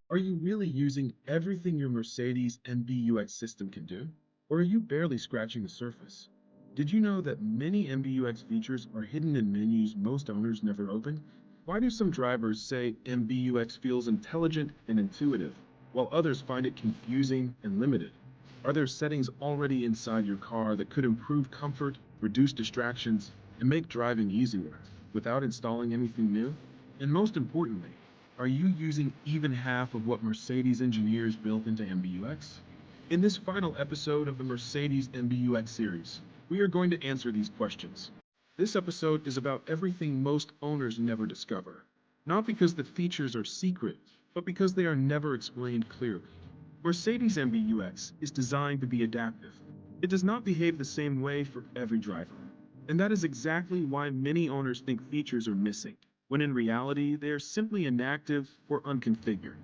Are you really using everything your Mercedes MBUX system can do? Or are you barely scratching the surface? Did you know that many MBUX features are hidden in menus most owners never open? Why do some drivers say MBUX feels intelligent and intuitive, while others find it confusing and limited? Are there settings already inside your car that could improve comfort, reduce distractions, and make driving easier without installing anything new? And most importantly, are you using even half of what Mercedes engineers built into MBUX? In this final episode of the Mercedes MBUX series, we are going to answer these questions. This episode is about everything most owners never discover. Not because the features are secret, but because they are never explained clearly. Mercedes MBUX is designed to be adaptive. It does not behave the same way for every driver. And that is exactly why many owners think features are missing, when in reality they are simply inactive or unconfigured.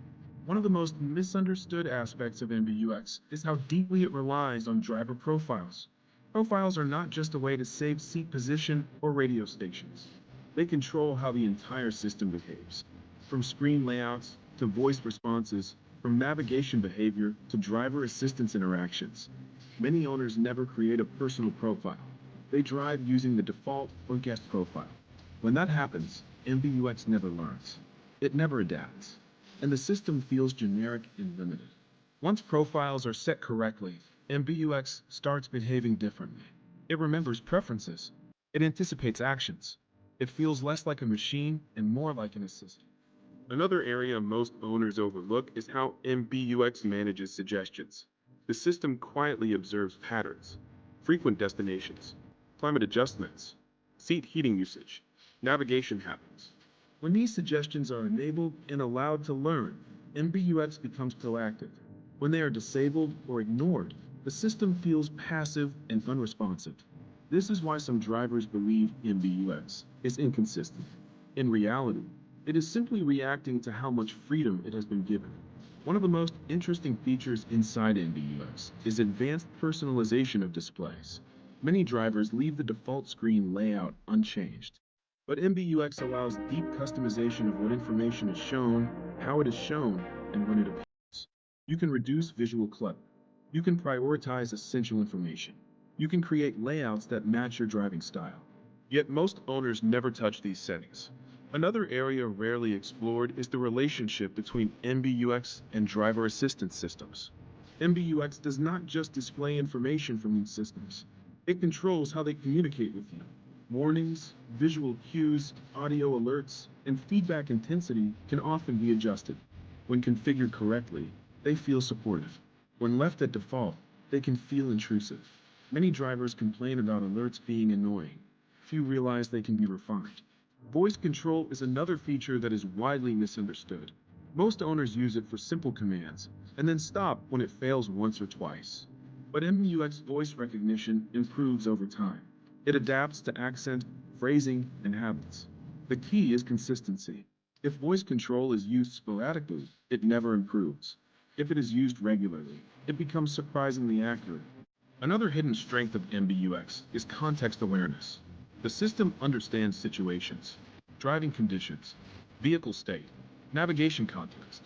One of the most misunderstood aspects of MBUX is how deeply it relies on driver profiles. Profiles are not just a way to save seat position or radio stations. They control how the entire system behaves, from screen layouts to voice responses, from navigation behavior to driver assistance interactions. Many owners never create a personal profile. They drive using the default or guest profile. When that happens, MBUX never learns. It never adapts. And the system feels generic and limited. Once profiles are set correctly, MBUX starts behaving differently. It remembers preferences. It anticipates actions. It feels less like a machine and more like an assistant. Another area most owners overlook is how MBUX manages suggestions. The system quietly observes patterns, frequent destinations, climate adjustments, seat heating usage, navigation habits. When these suggestions are enabled and allowed to learn, MBUX becomes proactive. When they are disabled or ignored, the system feels passive and unresponsive. This is why some drivers believe MBUX is inconsistent. In reality, it is simply reacting to how much freedom it has been given. One of the most interesting features inside MBUX is advanced personalization of displays. Many drivers leave the default screen layout unchanged, but MBUX allows deep customization of what information is shown, how it is shown, and when it appears. You can reduce visual clutter. You can prioritize essential information. You can create layouts that match your driving style. Yet most owners never touch these settings. Another area rarely explored is the relationship between MBUX and driver assistance systems. MBUX does not just display information from these systems. It controls how they communicate with you. Warnings, visual cues, audio alerts, and feedback intensity can often be adjusted. When configured correctly, they feel supportive. When left at default, they can feel intrusive. Many drivers complain about alerts being annoying. Few realize they can be refined. Voice control is another feature that is widely misunderstood. Most owners use it for simple commands, and then stop when it fails once or twice. But MBUX voice recognition improves over time. It adapts to accent, phrasing, and habits. The key is consistency. If voice control is used sporadically, it never improves. If it is used regularly, it becomes surprisingly accurate. Another hidden strength of MBUX is context awareness. The system understands situations, driving conditions, vehicle state, navigation context.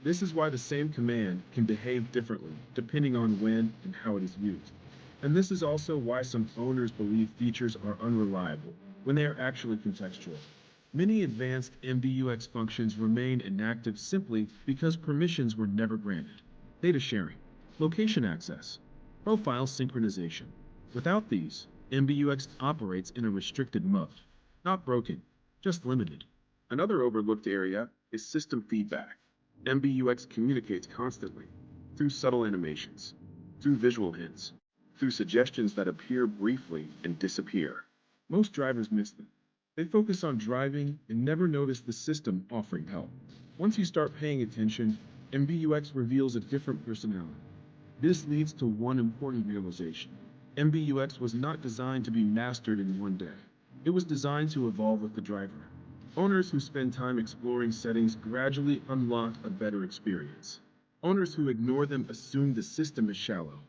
This is why the same command can behave differently depending on when and how it is used. And this is also why some owners believe features are unreliable when they are actually contextual. Many advanced MBUX functions remain inactive simply because permissions were never granted. Data sharing, location access, profile synchronization. Without these, MBUX operates in a restricted mode. Not broken, just limited. Another overlooked area is system feedback. MBUX communicates constantly, through subtle animations, through visual hints, through suggestions that appear briefly and disappear. Most drivers miss them. They focus on driving and never notice the system offering help. Once you start paying attention, MBUX reveals a different personality. This leads to one important realization. MBUX was not designed to be mastered in one day. It was designed to evolve with the driver. Owners who spend time exploring settings gradually unlock a better experience. Owners who ignore them assume the system is shallow.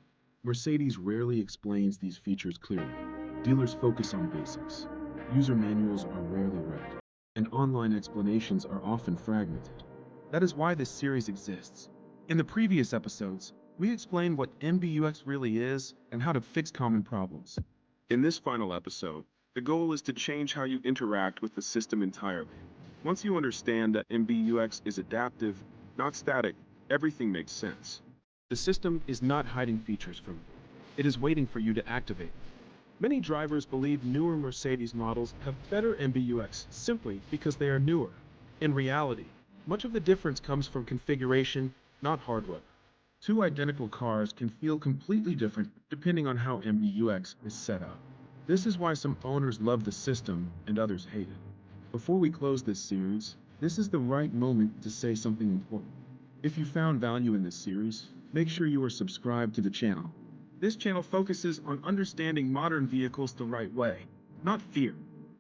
Mercedes rarely explains these features clearly. Dealers focus on basics. User manuals are rarely read, and online explanations are often fragmented. That is why this series exists. In the previous episodes, we explained what MBUX really is and how to fix common problems. In this final episode, the goal is to change how you interact with the system entirely. Once you understand that MBUX is adaptive, not static, everything makes sense. The system is not hiding features from you. It is waiting for you to activate. Many drivers believe newer Mercedes models have better MBUX simply because they are newer. In reality, much of the difference comes from configuration, not hardware. Two identical cars can feel completely different depending on how MBUX is set up. This is why some owners love the system and others hate it. Before we close this series, this is the right moment to say something important. If you found value in this series, make sure you are subscribed to the channel. This channel focuses on understanding modern vehicles the right way, not fear,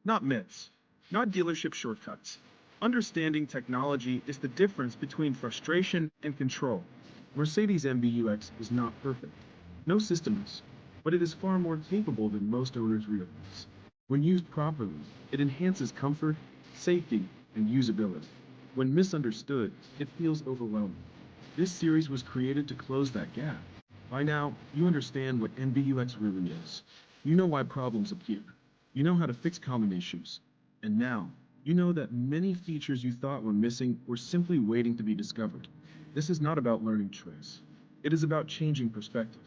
not myths, not dealership shortcuts. Understanding technology is the difference between frustration and control. Mercedes MBUX is not perfect. No system is, but it is far more capable than most owners realize. When used properly, it enhances comfort, safety, and usability. When misunderstood, it feels overwhelming. This series was created to close that gap. By now, you understand what MBUX really is. You know why problems appear. You know how to fix common issues. And now, you know that many features you thought were missing were simply waiting to be discovered. This is not about learning tricks. It is about changing perspective.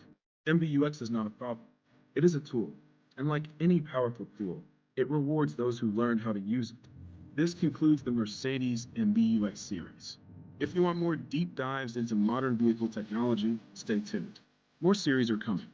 MBUX is not a problem. It is a tool. And like any powerful tool, it rewards those who learn how to use it. This concludes the Mercedes MBUX series. If you want more deep dives into modern vehicle technology, stay tuned. More series are coming.